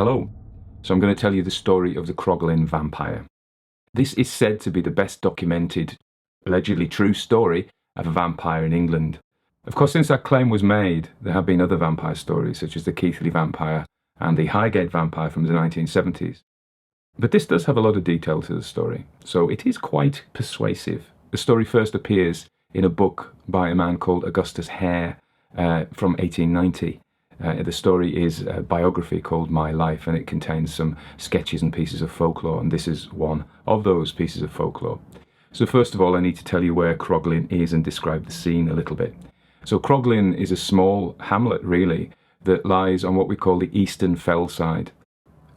Hello. So I'm going to tell you the story of the Croglin vampire. This is said to be the best documented, allegedly true story of a vampire in England. Of course, since that claim was made, there have been other vampire stories, such as the Keighley vampire and the Highgate vampire from the 1970s. But this does have a lot of detail to the story, so it is quite persuasive. The story first appears in a book by a man called Augustus Hare from 1890. The story is a biography called My Life, and it contains some sketches and pieces of folklore, and this is one of those pieces of folklore. So first of all, I need to tell you where Croglin is and describe the scene a little bit. So Croglin is a small hamlet, really, that lies on what we call the eastern fell side.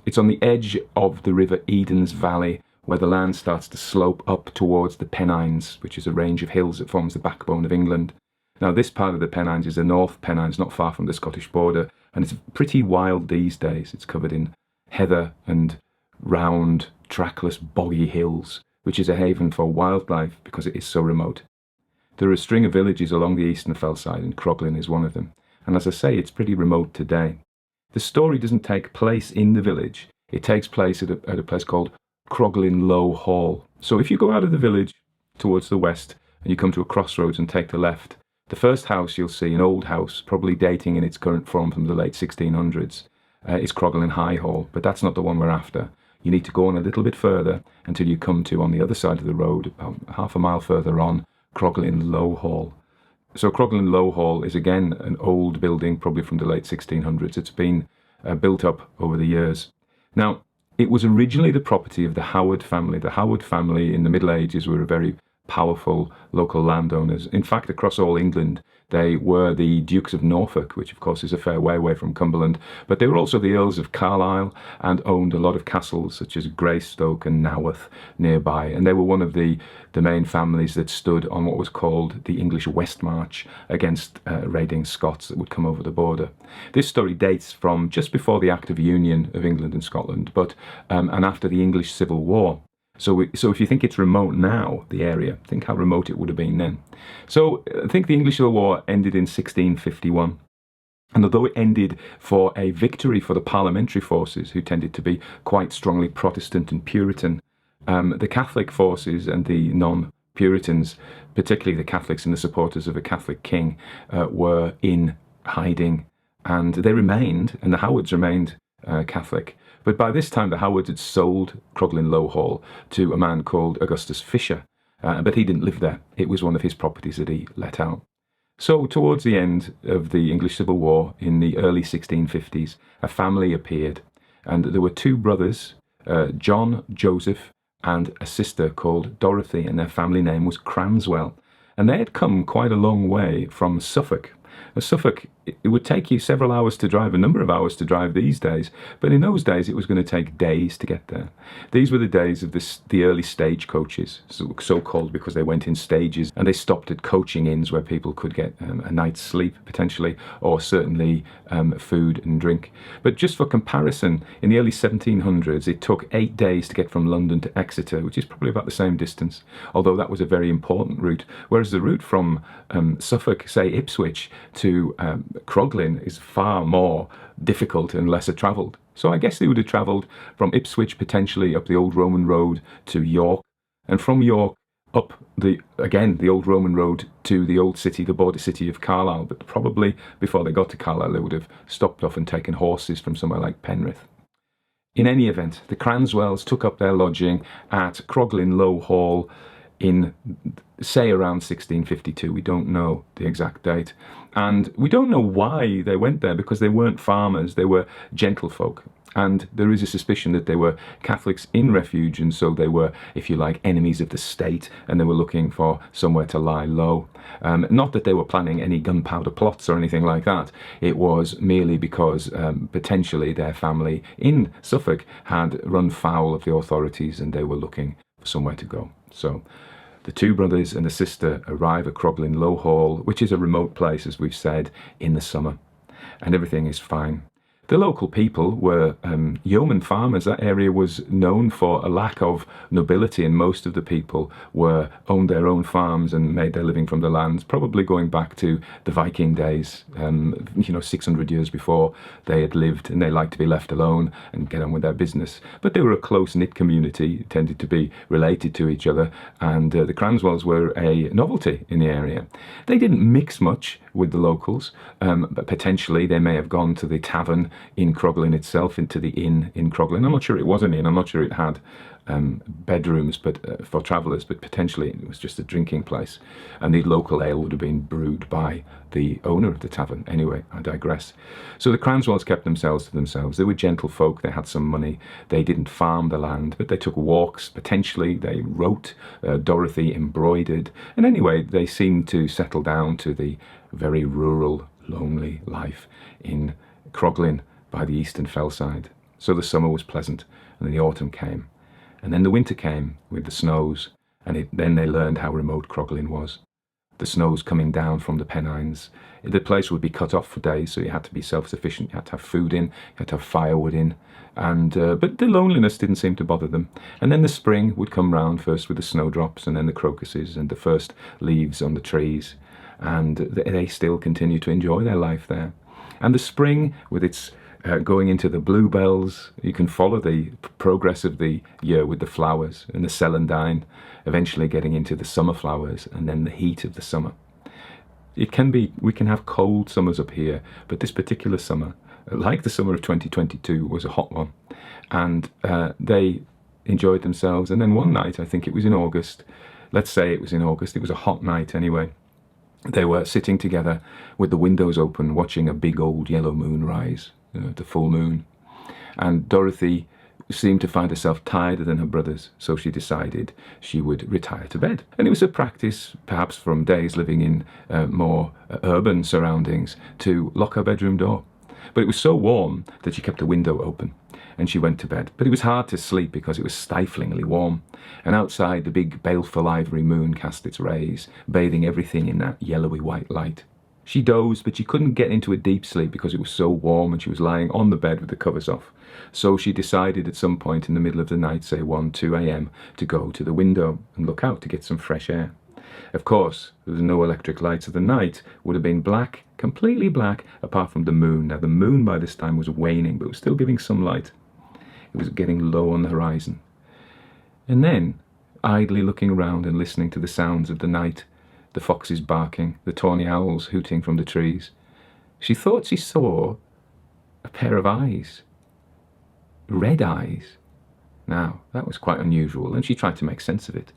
It's on the edge of the River Eden's valley, where the land starts to slope up towards the Pennines, which is a range of hills that forms the backbone of England. Now, this part of the Pennines is the North Pennines, not far from the Scottish border, and it's pretty wild these days. It's covered in heather and round, trackless, boggy hills, which is a haven for wildlife because it is so remote. There are a string of villages along the eastern fellside, and Croglin is one of them. And as I say, it's pretty remote today. The story doesn't take place in the village. It takes place at a place called Croglin Low Hall. So if you go out of the village towards the west and you come to a crossroads and take the left, the first house you'll see, an old house, probably dating in its current form from the late 1600s, is Croglin High Hall, but that's not the one we're after. You need to go on a little bit further until you come to, on the other side of the road, about half a mile further on, Croglin Low Hall. So Croglin Low Hall is again an old building, probably from the late 1600s. It's been built up over the years. Now, it was originally the property of the Howard family. The Howard family in the Middle Ages were a very powerful local landowners. In fact, across all England, they were the Dukes of Norfolk, which of course is a fair way away from Cumberland, but they were also the Earls of Carlisle and owned a lot of castles such as Greystoke and Naworth nearby, and they were one of the main families that stood on what was called the English West March against raiding Scots that would come over the border. This story dates from just before the Act of Union of England and Scotland, but and after the English Civil War. So if you think it's remote now, the area, think how remote it would have been then. So I think the English Civil War ended in 1651. And although it ended for a victory for the parliamentary forces, who tended to be quite strongly Protestant and Puritan, the Catholic forces and the non-Puritans, particularly the Catholics and the supporters of a Catholic king, were in hiding. And they remained, and the Howards remained Catholic. But by this time, the Howards had sold Croglin Low Hall to a man called Augustus Fisher, but he didn't live there. It was one of his properties that he let out. So towards the end of the English Civil War, in the early 1650s, a family appeared, and there were two brothers, John, Joseph, and a sister called Dorothy, and their family name was Cranswell. And they had come quite a long way from Suffolk. Suffolk, it would take you several hours to drive, a number of hours to drive these days, but in those days it was going to take days to get there. These were the days of the early stage coaches, so called because they went in stages, and they stopped at coaching inns where people could get a night's sleep potentially, or certainly food and drink. But just for comparison, in the early 1700s it took 8 days to get from London to Exeter, which is probably about the same distance, although that was a very important route, whereas the route from Suffolk, say Ipswich, to Croglin is far more difficult and lesser travelled. So I guess they would have travelled from Ipswich potentially up the old Roman road to York, and from York up the old Roman road to the old city, the border city of Carlisle. But probably before they got to Carlisle, they would have stopped off and taken horses from somewhere like Penrith. In any event, the Cranswells took up their lodging at Croglin Low Hall in, say, around 1652. We don't know the exact date. And we don't know why they went there, because they weren't farmers, they were gentlefolk. And there is a suspicion that they were Catholics in refuge, and so they were, if you like, enemies of the state, and they were looking for somewhere to lie low. Not that they were planning any gunpowder plots or anything like that. It was merely because potentially their family in Suffolk had run foul of the authorities, and they were looking for somewhere to go. So the two brothers and the sister arrive at Croglin Low Hall, which is a remote place, as we've said, in the summer. And everything is fine. The local people were yeoman farmers. That area was known for a lack of nobility, and most of the people owned their own farms and made their living from the lands, probably going back to the Viking days, 600 years before they had lived, and they liked to be left alone and get on with their business. But they were a close-knit community, tended to be related to each other, and the Cranswells were a novelty in the area. They didn't mix much with the locals, but potentially they may have gone to the tavern in Croglin itself, into the inn in Croglin. I'm not sure it was an inn, I'm not sure it had bedrooms but for travellers, but potentially it was just a drinking place, and the local ale would have been brewed by the owner of the tavern. Anyway, I digress. So the Cranswells kept themselves to themselves. They were gentle folk, they had some money, they didn't farm the land, but they took walks, potentially they wrote, Dorothy embroidered, and anyway they seemed to settle down to the very rural, lonely life in Croglin by the eastern fellside. So the summer was pleasant, and then the autumn came, and then the winter came with the snows, and then they learned how remote Croglin was. The snows coming down from the Pennines. The place would be cut off for days, so you had to be self-sufficient, you had to have food in, you had to have firewood in, and but the loneliness didn't seem to bother them. And then the spring would come round, first with the snowdrops, and then the crocuses, and the first leaves on the trees, and they still continue to enjoy their life there. And the spring, with its going into the bluebells, you can follow the progress of the year with the flowers and the celandine, eventually getting into the summer flowers and then the heat of the summer. We can have cold summers up here, but this particular summer, like the summer of 2022, was a hot one, and they enjoyed themselves. And then one night, I think it was in August, let's say it was in August, it was a hot night anyway, they were sitting together with the windows open, watching a big old yellow moon rise, the full moon. And Dorothy seemed to find herself tireder than her brothers, so she decided she would retire to bed. And it was a practice, perhaps from days living in more urban surroundings, to lock her bedroom door. But it was so warm that she kept the window open, and she went to bed. But it was hard to sleep because it was stiflingly warm, and outside the big baleful ivory moon cast its rays, bathing everything in that yellowy white light. She dozed, but she couldn't get into a deep sleep because it was so warm, and she was lying on the bed with the covers off. So she decided at some point in the middle of the night, say 1, 2 a.m, to go to the window and look out to get some fresh air. Of course, there was no electric light, so the night would have been black, completely black, apart from the moon. Now the moon by this time was waning, but it was still giving some light. It was getting low on the horizon. And then, idly looking around and listening to the sounds of the night, the foxes barking, the tawny owls hooting from the trees, she thought she saw a pair of eyes. Red eyes. Now, that was quite unusual, and she tried to make sense of it.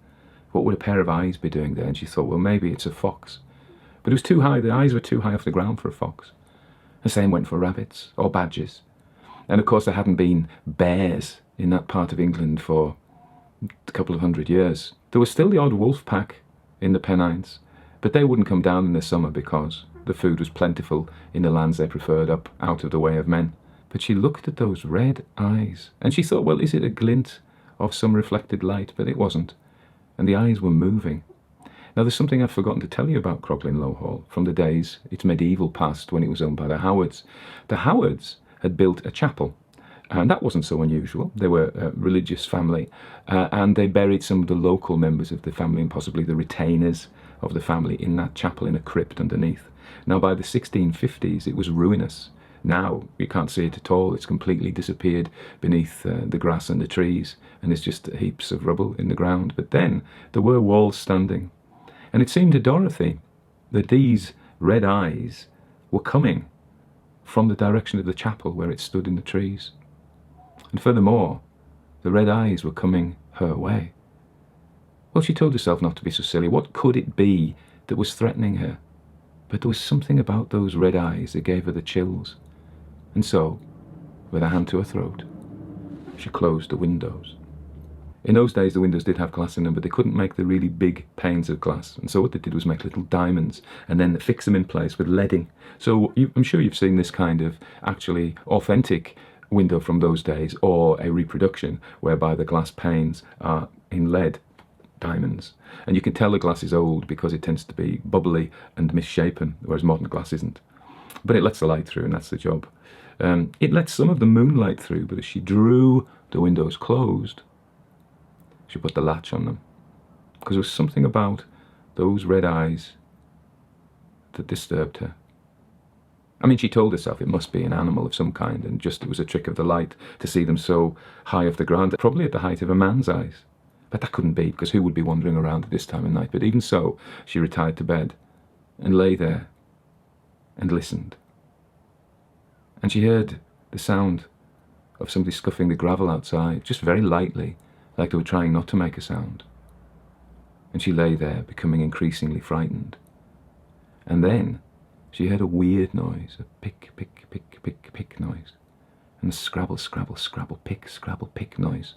What would a pair of eyes be doing there? And she thought, well, maybe it's a fox. But it was too high, the eyes were too high off the ground for a fox. The same went for rabbits or badgers. And of course there hadn't been bears in that part of England for a couple of 100 years. There was still the odd wolf pack in the Pennines, but they wouldn't come down in the summer because the food was plentiful in the lands they preferred up out of the way of men. But she looked at those red eyes, and she thought, well, is it a glint of some reflected light? But it wasn't, and the eyes were moving. Now there's something I've forgotten to tell you about Croglin Low Hall from the days, its medieval past, when it was owned by the Howards. The Howards had built a chapel, and that wasn't so unusual. They were a religious family, and they buried some of the local members of the family and possibly the retainers of the family in that chapel in a crypt underneath. Now by the 1650s it was ruinous. Now you can't see it at all. It's completely disappeared beneath the grass and the trees, and it's just heaps of rubble in the ground. But then there were walls standing, and it seemed to Dorothy that these red eyes were coming from the direction of the chapel where it stood in the trees. And furthermore, the red eyes were coming her way. Well, she told herself not to be so silly. What could it be that was threatening her? But there was something about those red eyes that gave her the chills. And so, with her hand to her throat, she closed the windows. In those days the windows did have glass in them, but they couldn't make the really big panes of glass, and so what they did was make little diamonds and then fix them in place with leading. So I'm sure you've seen this kind of actually authentic window from those days, or a reproduction whereby the glass panes are in lead diamonds, and you can tell the glass is old because it tends to be bubbly and misshapen, whereas modern glass isn't. But it lets the light through, and that's the job. It let some of the moonlight through, but as she drew the windows closed, she put the latch on them, because there was something about those red eyes that disturbed her. I mean, she told herself it must be an animal of some kind, and just it was a trick of the light to see them so high off the ground, probably at the height of a man's eyes. But that couldn't be, because who would be wandering around at this time of night? But even so, she retired to bed and lay there and listened. And she heard the sound of somebody scuffing the gravel outside, just very lightly, like they were trying not to make a sound. And she lay there, becoming increasingly frightened. And then she heard a weird noise, a pick, pick, pick, pick, pick noise, and a scrabble, scrabble, scrabble, pick, scrabble, pick noise.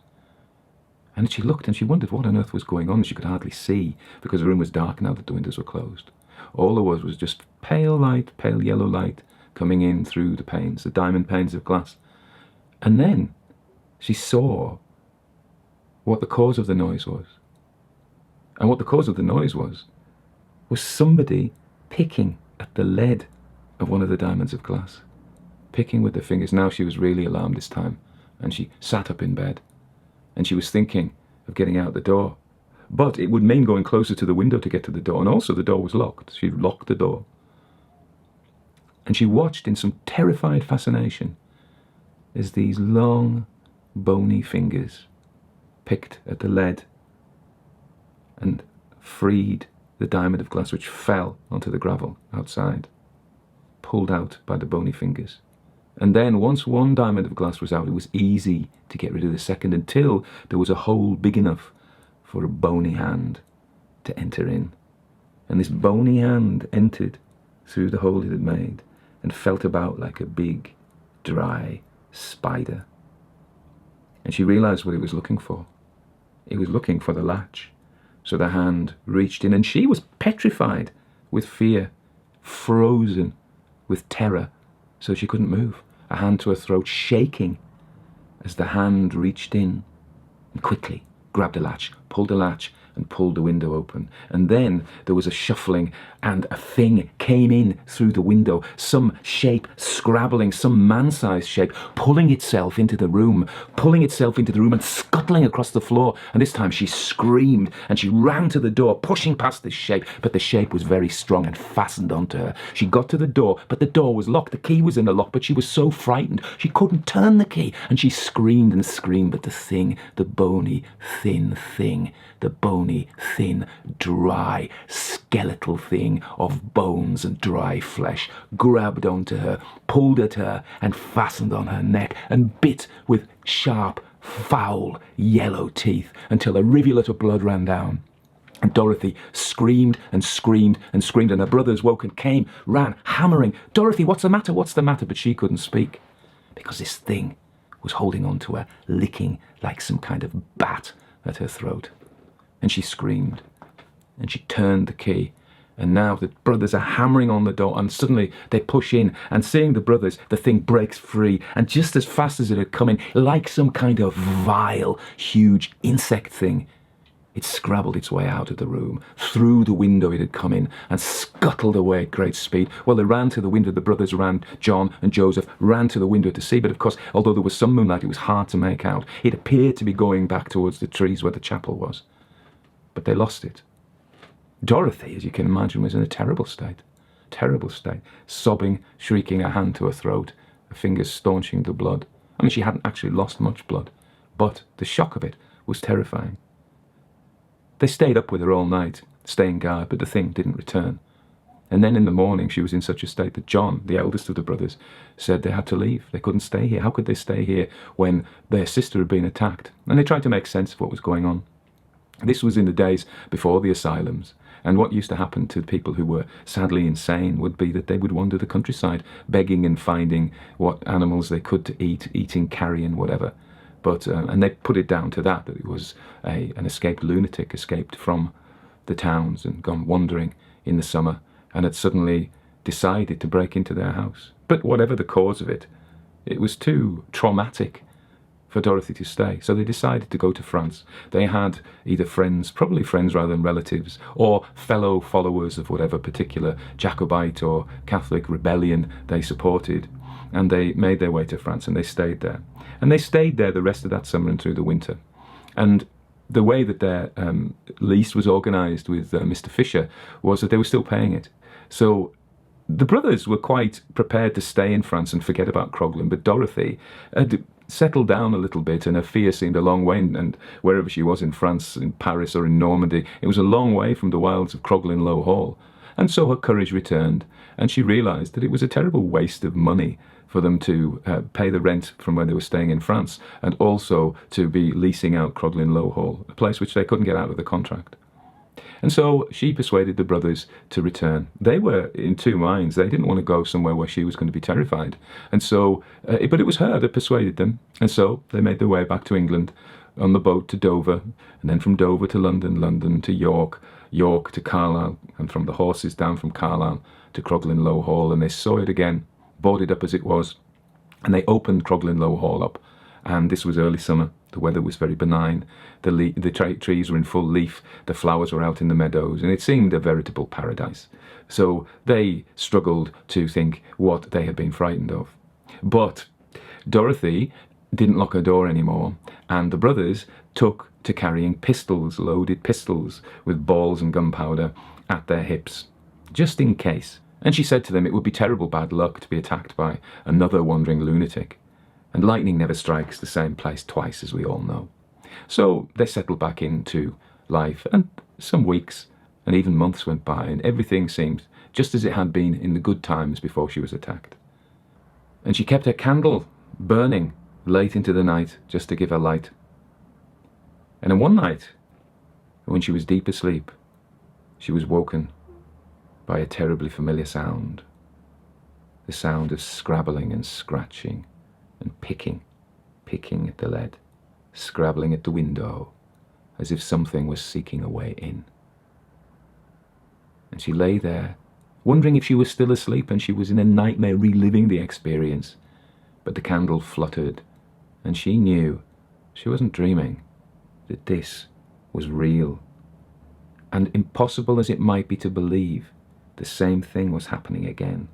And she looked and she wondered what on earth was going on. She could hardly see, because the room was dark now that the windows were closed. All there was just pale light, pale yellow light, coming in through the panes, the diamond panes of glass. And then she saw what the cause of the noise was. And what the cause of the noise was somebody picking at the lead of one of the diamonds of glass. Picking with their fingers. Now she was really alarmed this time, and she sat up in bed. And she was thinking of getting out the door. But it would mean going closer to the window to get to the door, and also the door was locked. She locked the door. And she watched in some terrified fascination as these long, bony fingers picked at the lead and freed the diamond of glass, which fell onto the gravel outside, pulled out by the bony fingers. And then once one diamond of glass was out, it was easy to get rid of the second, until there was a hole big enough for a bony hand to enter in. And this bony hand entered through the hole it had made and felt about like a big, dry spider. And she realized what it was looking for. It was looking for the latch. So the hand reached in, and she was petrified with fear, frozen with terror, so she couldn't move, a hand to her throat, shaking as the hand reached in and quickly grabbed a latch, pulled the latch, and pulled the window open. And then there was a shuffling, and a thing came in through the window, some shape scrabbling, some man-sized shape, pulling itself into the room and scuttling across the floor. And this time she screamed, and she ran to the door, pushing past this shape, but the shape was very strong and fastened onto her. She got to the door, but the door was locked. The key was in the lock, but she was so frightened she couldn't turn the key, and she screamed and screamed, but the thing, the bony, thin thing, the bony, thin, dry, skeletal thing of bones and dry flesh, grabbed onto her, pulled at her, and fastened on her neck, and bit with sharp, foul, yellow teeth, until a rivulet of blood ran down. And Dorothy screamed and screamed and screamed, and her brothers woke and came, ran, hammering, "Dorothy, what's the matter? What's the matter?" But she couldn't speak, because this thing was holding on to her, licking like some kind of bat at her throat. And she screamed, and she turned the key, and now the brothers are hammering on the door, and suddenly they push in, and seeing the brothers, the thing breaks free, and just as fast as it had come in, like some kind of vile, huge insect thing, it scrabbled its way out of the room, through the window it had come in, and scuttled away at great speed. Well, they ran to the window, the brothers ran, John and Joseph ran to the window to see, but of course, although there was some moonlight, it was hard to make out. It appeared to be going back towards the trees where the chapel was. But they lost it. Dorothy, as you can imagine, was in a terrible state, sobbing, shrieking, a hand to her throat, her fingers staunching the blood. I mean, she hadn't actually lost much blood, but the shock of it was terrifying. They stayed up with her all night, staying guard, but the thing didn't return. And then in the morning she was in such a state that John, the eldest of the brothers, said they had to leave. They couldn't stay here. How could they stay here when their sister had been attacked? And they tried to make sense of what was going on. This was in the days before the asylums, and what used to happen to people who were sadly insane would be that they would wander the countryside, begging and finding what animals they could to eat, eating carrion, whatever. But and they put it down to that it was an escaped lunatic, escaped from the towns and gone wandering in the summer, and had suddenly decided to break into their house. But whatever the cause of it, it was too traumatic for Dorothy to stay. So they decided to go to France. They had either friends, probably friends rather than relatives, or fellow followers of whatever particular Jacobite or Catholic rebellion they supported. and they made their way to France, and they stayed there. And they stayed there the rest of that summer and through the winter. And the way that their lease was organised with Mr. Fisher was that they were still paying it. So the brothers were quite prepared to stay in France and forget about Croglin, but Dorothy had settled down a little bit, and her fear seemed a long way, and wherever she was in France, in Paris or in Normandy, it was a long way from the wilds of Croglin Low Hall. And so her courage returned, and she realised that it was a terrible waste of money for them to pay the rent from where they were staying in France, and also to be leasing out Croglin Low Hall, a place which they couldn't get out of the contract. And so she persuaded the brothers to return. They were in two minds. They didn't want to go somewhere where she was going to be terrified. And so, but it was her that persuaded them. And so they made their way back to England on the boat to Dover, and then from Dover to London, London to York, York to Carlisle, and from the horses down from Carlisle to Croglin Low Hall. And they saw it again, boarded up as it was, and they opened Croglin Low Hall up. And this was early summer. The weather was very benign. The trees were in full leaf. The flowers were out in the meadows, and it seemed a veritable paradise. So they struggled to think what they had been frightened of. But Dorothy didn't lock her door anymore, and the brothers took to carrying pistols, loaded pistols, with balls and gunpowder at their hips, just in case. And she said to them it would be terrible bad luck to be attacked by another wandering lunatic. And lightning never strikes the same place twice, as we all know. So they settled back into life, and some weeks and even months went by, and everything seemed just as it had been in the good times before she was attacked. And she kept her candle burning late into the night just to give her light. And then one night, when she was deep asleep, she was woken by a terribly familiar sound. The sound of scrabbling and scratching and picking at the lead, scrabbling at the window, as if something was seeking a way in. And she lay there, wondering if she was still asleep and she was in a nightmare reliving the experience. But the candle fluttered, and she knew she wasn't dreaming, that this was real. And impossible as it might be to believe, the same thing was happening again.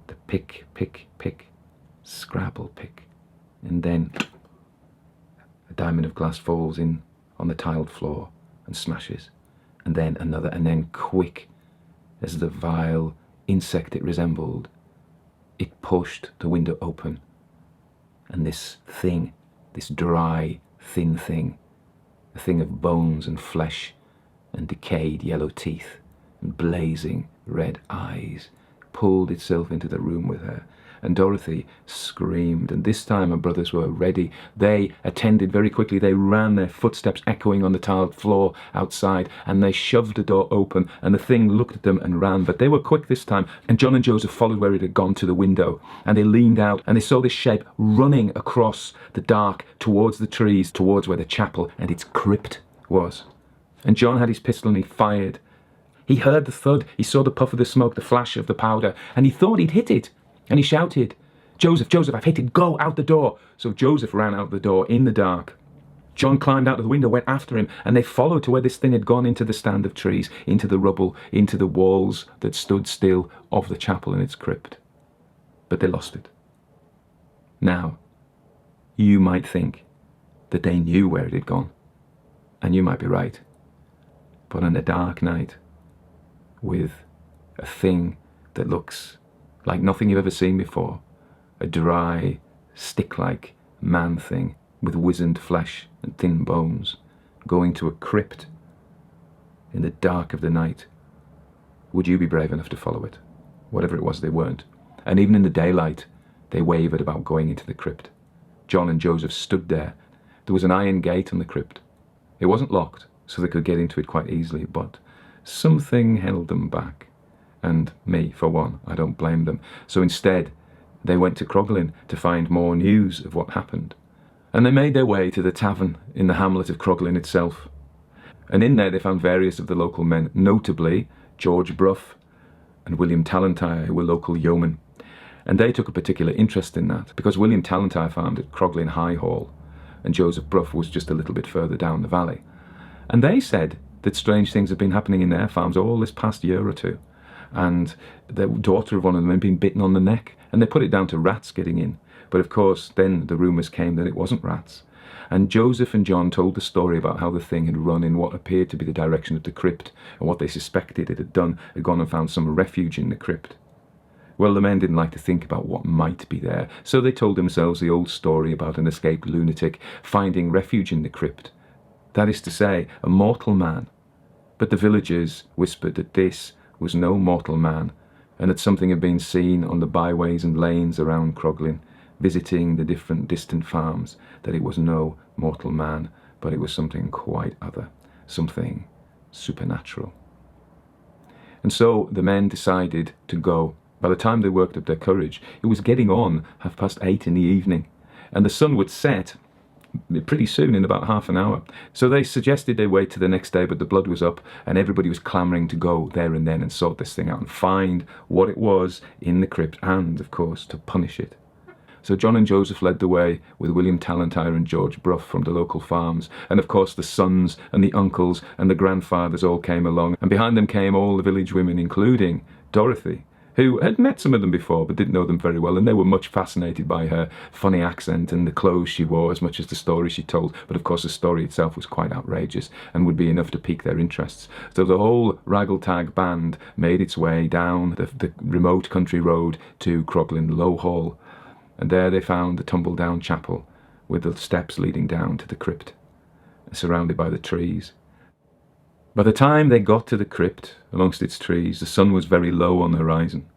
The pick, scrabble pick, and then a diamond of glass falls in on the tiled floor and smashes, and then another, and then quick as the vile insect it resembled, it pushed the window open, and this thing, this dry, thin thing, a thing of bones and flesh and decayed yellow teeth and blazing red eyes, pulled itself into the room with her. And Dorothy screamed, and this time her brothers were ready. They attended very quickly. They ran, their footsteps echoing on the tiled floor outside, and they shoved the door open, and the thing looked at them and ran. But they were quick this time, and John and Joseph followed where it had gone to the window, and they leaned out, and they saw this shape running across the dark towards the trees, towards where the chapel and its crypt was. And John had his pistol, and he fired. He heard the thud, he saw the puff of the smoke, the flash of the powder, and he thought he'd hit it. And he shouted, "Joseph, Joseph, I've hit it, go out the door." So Joseph ran out the door in the dark. John climbed out of the window, went after him, and they followed to where this thing had gone, into the stand of trees, into the rubble, into the walls that stood still of the chapel and its crypt. But they lost it. Now, you might think that they knew where it had gone, and you might be right. But on a dark night, with a thing that looks like nothing you've ever seen before, a dry, stick-like man thing with wizened flesh and thin bones, going to a crypt in the dark of the night, would you be brave enough to follow it? Whatever it was, they weren't. And even in the daylight, they wavered about going into the crypt. John and Joseph stood there. There was an iron gate on the crypt. It wasn't locked, so they could get into it quite easily, but something held them back. And me, for one, I don't blame them. So instead, they went to Croglin to find more news of what happened. And they made their way to the tavern in the hamlet of Croglin itself. And in there they found various of the local men, notably George Brough and William Tallentire, who were local yeomen. And they took a particular interest in that, because William Tallentire farmed at Croglin High Hall, and Joseph Brough was just a little bit further down the valley. And they said that strange things had been happening in their farms all this past year or two. And the daughter of one of them had been bitten on the neck And they put it down to rats getting in. But of course, then the rumours came that it wasn't rats. And Joseph and John told the story about how the thing had run in what appeared to be the direction of the crypt, and what they suspected it had done had gone and found some refuge in the crypt. Well, the men didn't like to think about what might be there, so they told themselves the old story about an escaped lunatic finding refuge in the crypt. That is to say, a mortal man. But the villagers whispered that this was no mortal man, and that something had been seen on the byways and lanes around Croglin, visiting the different distant farms, that it was no mortal man, but it was something quite other, something supernatural. And so the men decided to go. By the time they worked up their courage, it was getting on 8:30 in the evening, and the sun would set pretty soon, in about half an hour. So they suggested they wait till the next day, but the blood was up and everybody was clamouring to go there and then and sort this thing out and find what it was in the crypt and, of course, to punish it. So John and Joseph led the way with William Tallentire and George Brough from the local farms, and of course the sons and the uncles and the grandfathers all came along, and behind them came all the village women, including Dorothy, who had met some of them before but didn't know them very well, and they were much fascinated by her funny accent and the clothes she wore as much as the story she told. But of course the story itself was quite outrageous and would be enough to pique their interests. So the whole raggle-tag band made its way down the remote country road to Croglin Low Hall, and there they found the tumble-down chapel with the steps leading down to the crypt, surrounded by the trees. By the time they got to the crypt, amongst its trees, the sun was very low on the horizon,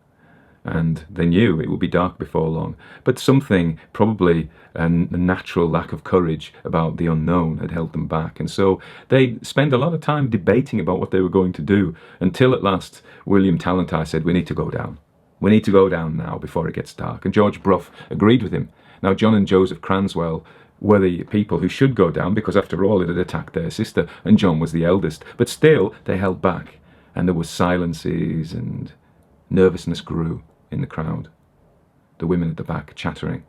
and they knew it would be dark before long. But something, probably a natural lack of courage about the unknown, had held them back, and so they spent a lot of time debating about what they were going to do, until at last William Tallentire said, "We need to go down. We need to go down now before it gets dark." And George Brough agreed with him. Now John and Joseph Cranswell were the people who should go down, because after all it had attacked their sister, and John was the eldest. But still they held back, and there were silences, and nervousness grew in the crowd. The women at the back chattering,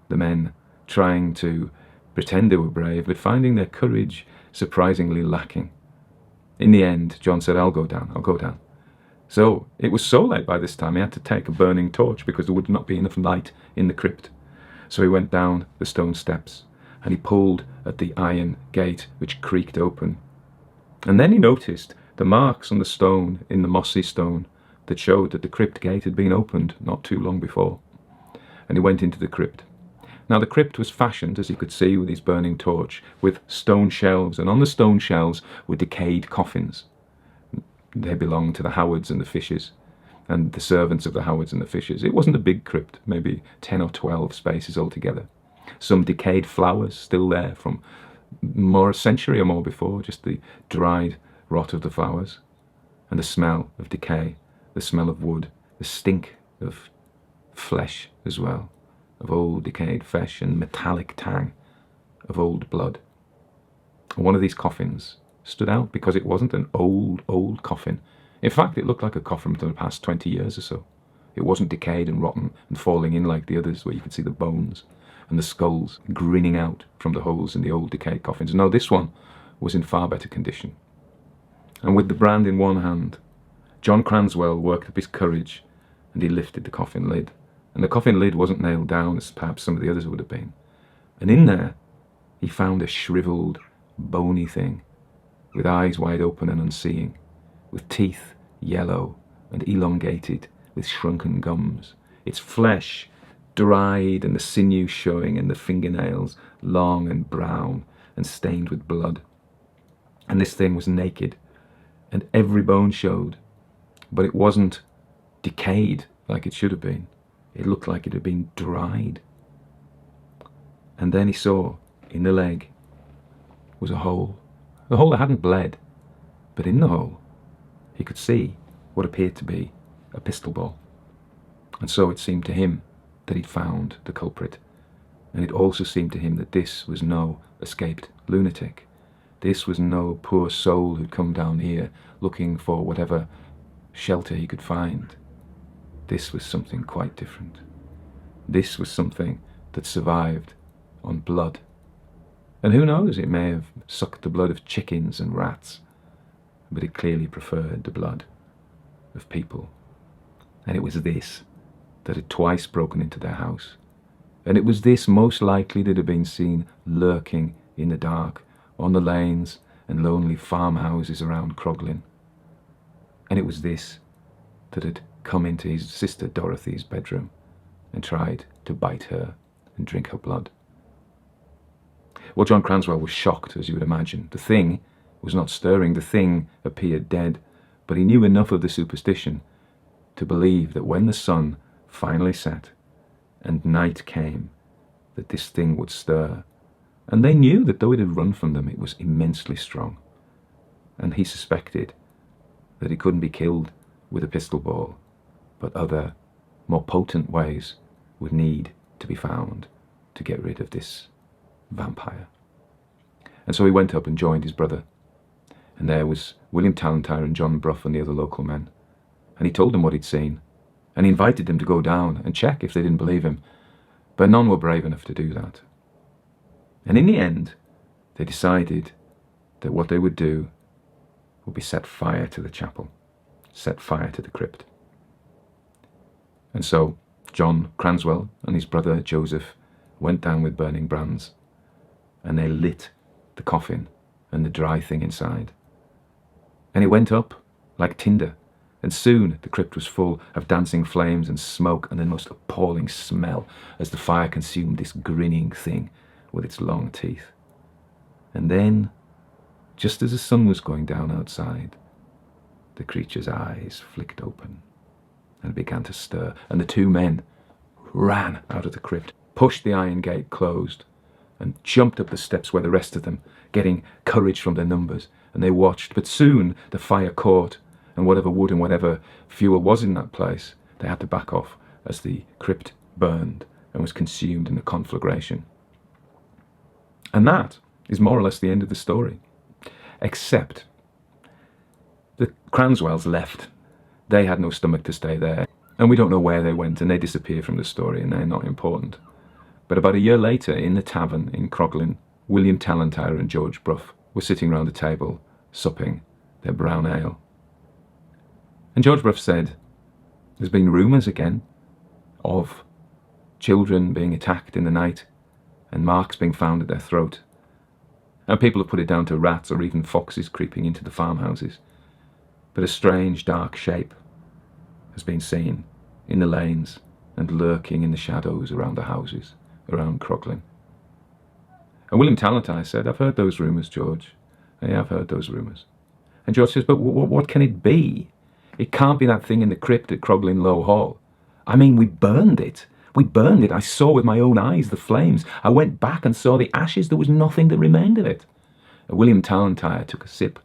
the men trying to pretend they were brave, but finding their courage surprisingly lacking. In the end, John said, I'll go down. So it was so late by this time he had to take a burning torch, because there would not be enough light in the crypt. So he went down the stone steps, and he pulled at the iron gate, which creaked open. And then he noticed the marks on the stone, in the mossy stone, that showed that the crypt gate had been opened not too long before. And he went into the crypt. Now the crypt was fashioned, as he could see with his burning torch, with stone shelves, and on the stone shelves were decayed coffins. They belonged to the Howards and the Fishers, and the servants of the Howards and the Fishers. It wasn't a big crypt, maybe 10 or 12 spaces altogether. Some decayed flowers still there from a century or more before, just the dried rot of the flowers, and the smell of decay, the smell of wood, the stink of flesh as well, of old decayed flesh, and metallic tang of old blood. And one of these coffins stood out because it wasn't an old coffin. In fact, it looked like a coffin from the past 20 years or so. It wasn't decayed and rotten and falling in like the others, where you could see the bones and the skulls grinning out from the holes in the old decayed coffins. No, this one was in far better condition. And with the brand in one hand, John Cranswell worked up his courage, and he lifted the coffin lid. And the coffin lid wasn't nailed down as perhaps some of the others would have been. And in there, he found a shriveled, bony thing, with eyes wide open and unseeing, with teeth yellow and elongated, with shrunken gums, its flesh dried and the sinew showing, and the fingernails long and brown and stained with blood. And this thing was naked, and every bone showed, but it wasn't decayed like it should have been. It looked like it had been dried. And then he saw, in the leg, was a hole that hadn't bled, but in the hole he could see what appeared to be a pistol ball. And so it seemed to him that he'd found the culprit, and it also seemed to him that this was no escaped lunatic. This was no poor soul who'd come down here looking for whatever shelter he could find. This was something quite different. This was something that survived on blood. And who knows, it may have sucked the blood of chickens and rats, but it clearly preferred the blood of people. And it was this that had twice broken into their house, and it was this most likely that had been seen lurking in the dark on the lanes and lonely farmhouses around Croglin. And it was this that had come into his sister Dorothy's bedroom and tried to bite her and drink her blood. Well, John Cranswell was shocked, as you would imagine. The thing was not stirring. The thing appeared dead, but he knew enough of the superstition to believe that when the sun finally set and night came, that this thing would stir. And they knew that though it had run from them, it was immensely strong. And he suspected that it couldn't be killed with a pistol ball, but other, more potent ways would need to be found to get rid of this vampire. And so he went up and joined his brother. And there was William Tallentire and John Brough and the other local men. And he told them what he'd seen. And he invited them to go down and check if they didn't believe him. But none were brave enough to do that. And in the end, they decided that what they would do would be set fire to the chapel, set fire to the crypt. And so John Cranswell and his brother Joseph went down with burning brands, and they lit the coffin and the dry thing inside. And it went up like tinder, and soon the crypt was full of dancing flames and smoke and the most appalling smell as the fire consumed this grinning thing with its long teeth. And then, just as the sun was going down outside, the creature's eyes flicked open and began to stir, and the two men ran out of the crypt, pushed the iron gate closed, and jumped up the steps where the rest of them, getting courage from their numbers, and they watched. But soon the fire caught, and whatever wood and whatever fuel was in that place, they had to back off as the crypt burned and was consumed in the conflagration. And that is more or less the end of the story. Except the Cranswells left. They had no stomach to stay there, and we don't know where they went, and they disappear from the story, and they're not important. But about a year later, in the tavern in Croglin, William Tallentire and George Brough were sitting round the table, supping their brown ale. And George Brough said, "There's been rumours again of children being attacked in the night and marks being found at their throat. And people have put it down to rats or even foxes creeping into the farmhouses. But a strange dark shape has been seen in the lanes and lurking in the shadows around the houses around Croglin." And William Tallentire said, "I've heard those rumours, George. Yeah, I've heard those rumours." And George says, "But what can it be? It can't be that thing in the crypt at Croglin Low Hall. I mean, we burned it. We burned it. I saw with my own eyes the flames. I went back and saw the ashes. There was nothing that remained of it." And William Tallentire took a sip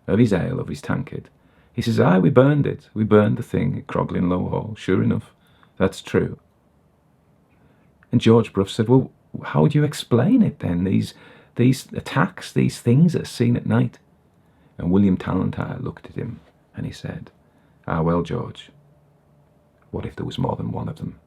of his ale, of his tankard. He says, "Aye, we burned it. We burned the thing at Croglin Low Hall. Sure enough, that's true." And George Brough said, "Well, how would you explain it then? These attacks, these things that are seen at night?" And William Tallentire looked at him and he said, "Ah, well, George, what if there was more than one of them?"